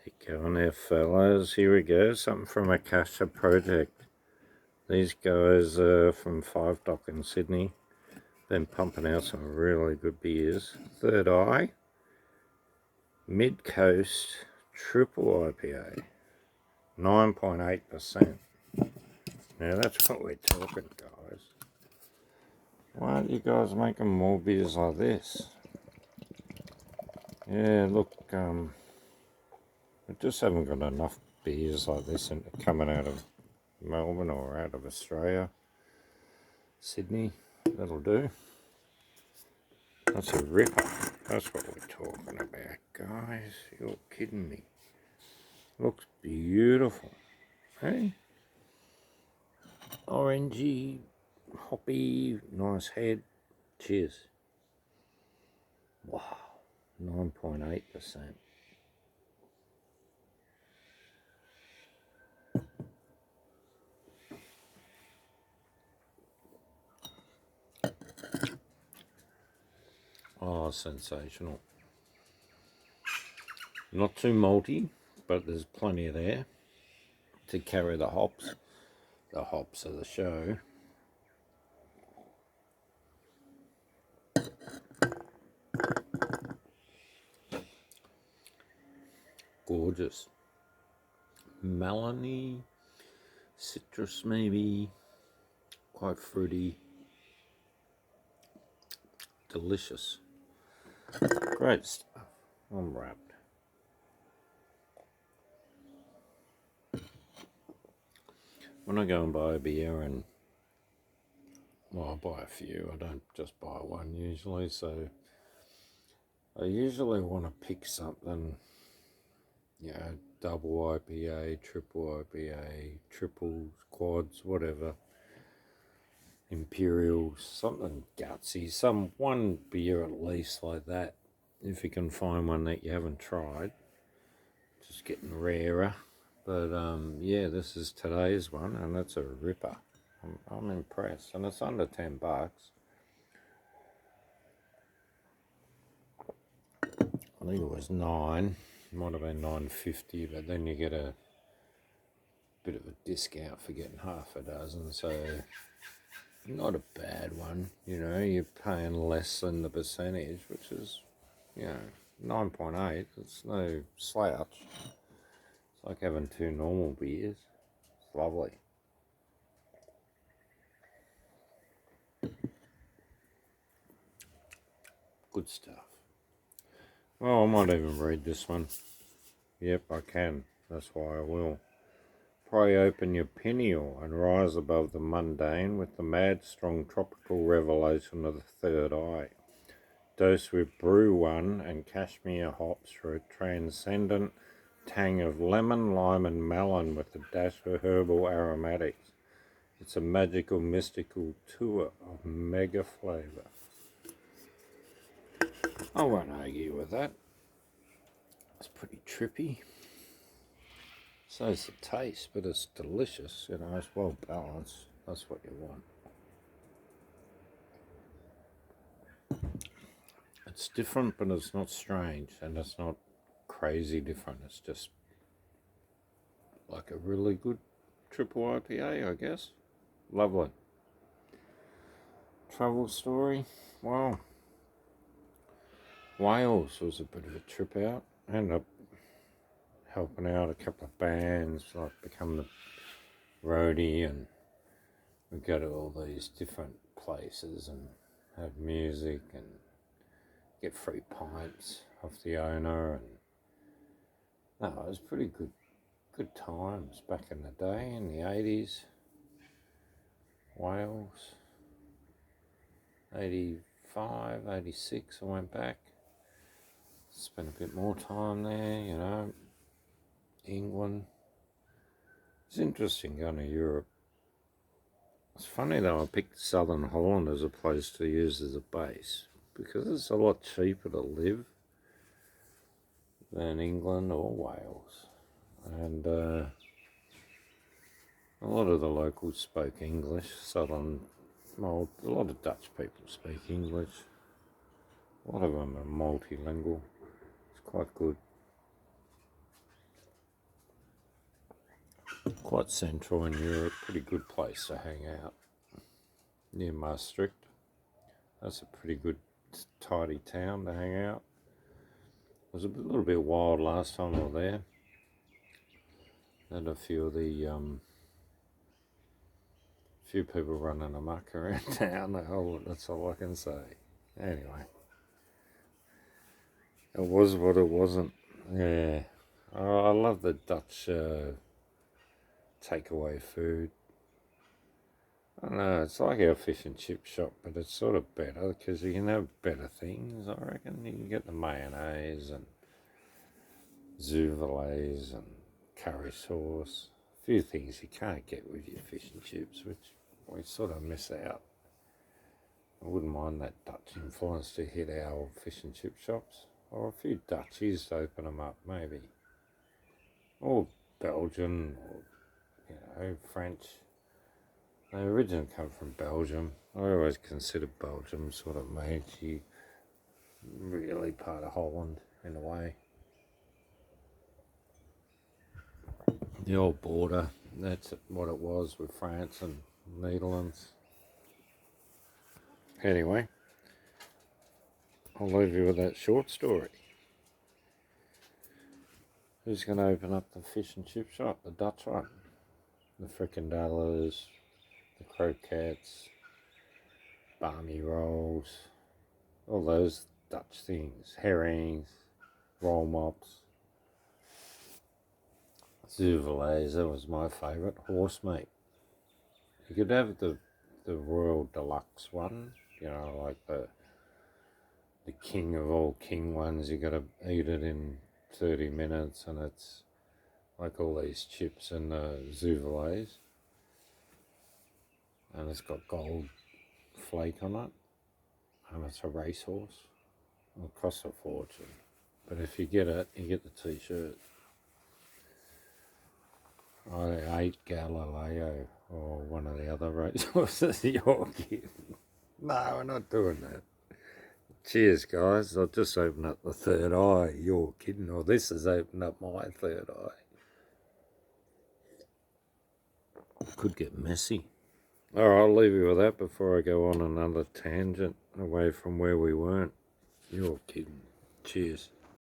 Get going there, fellas. Here we go. Something from Akasha project. These guys are from 5 Dock in Sydney. Been pumping out some really good beers. Third Eye, Mid Coast, Triple IPA, 9.8%. Now that's what we're talking, guys. Why aren't you guys making more beers like this? Yeah, look, we just haven't got enough beers like this coming out of Melbourne or out of Australia. Sydney, that'll do. That's a ripper. That's what we're talking about, guys. You're kidding me. Looks beautiful. Hey? Orangey, hoppy, nice head. Cheers. Wow, 9.8%. Oh, sensational. Not too malty, but there's plenty there to carry the hops. The hops of the show. Gorgeous. Melony, citrus maybe, quite fruity. Delicious. Great stuff. I'm wrapped. When I go and buy a beer, and well, I buy a few, I don't just buy one usually, so I usually want to pick something, double IPA, triple IPA, triples, quads, whatever, imperials, something gutsy, one beer at least like that, if you can find one that you haven't tried. Just getting rarer. But yeah, this is today's one, and that's a ripper. I'm impressed, and it's under $10. I think it was $9. Might have been $9.50, but then you get a bit of a discount for getting half a dozen. So not a bad one. You're paying less than the percentage, which is 9.8. It's no slouch. It's like having 2 normal beers. It's lovely. Good stuff. Well, I might even read this one. Yep, I can. That's why I will. Pray open your pineal and rise above the mundane with the mad, strong tropical revelation of the third eye. Dose with brew one and cashmere hops for a transcendent tang of lemon, lime, and melon with a dash of herbal aromatics. It's a magical, mystical tour of mega flavour. I won't argue with that. It's pretty trippy. So's the taste, but it's delicious. It's well balanced. That's what you want. It's different, but it's not strange, and it's not crazy different. It's just like a really good triple IPA, I guess. Lovely. Travel story. Wow. Wales was a bit of a trip out. I ended up helping out a couple of bands, like become the roadie, and we go to all these different places and have music and get free pints off the owner, and it was pretty good times back in the day, in the 80s. Wales, 85, 86 I went back, spent a bit more time there, England. It's interesting going to Europe. It's funny though, I picked Southern Holland as a place to use as a base, because it's a lot cheaper to live than England or Wales. And a lot of the locals spoke English. A lot of Dutch people speak English. A lot of them are multilingual. It's quite good. quite central in Europe, pretty good place to hang out. Near Maastricht. That's a pretty good, tidy town to hang out. It was a little bit wild last time we were there. Had a few of the few people running amok around town. Oh, that's all I can say. Anyway, it was what it wasn't. Yeah, I love the Dutch takeaway food. I don't know, it's like our fish and chip shop, but it's sort of better because you can have better things, I reckon. You can get the mayonnaise and zouvlays and curry sauce. A few things you can't get with your fish and chips, which we sort of miss out. I wouldn't mind that Dutch influence to hit our fish and chip shops, or a few Dutchies to open them up, maybe. Or Belgian, or French. They originally come from Belgium. I always considered Belgium sort of makes really part of Holland in a way. The old border, that's what it was with France and Netherlands. Anyway, I'll leave you with that short story. Who's going to open up the fish and chip shop? The Dutch one. The fricandellers, the croquettes, barmy rolls, all those Dutch things. Herrings, roll mops, zouvlays, that was my favourite. Horse meat. You could have the Royal Deluxe one, like the king of all king ones. You got to eat it in 30 minutes, and it's like all these chips and zouvlays, and it's got gold flake on it, and it's a racehorse. It'll cost a fortune, but if you get it, you get the t-shirt. I ate Galileo or one of the other racehorses. You're kidding. No, we're not doing that. Cheers, guys. I'll just open up the third eye. You're kidding. Or this has opened up my third eye. Could get messy. Alright, I'll leave you with that before I go on another tangent away from where we weren't. You're kidding. Cheers.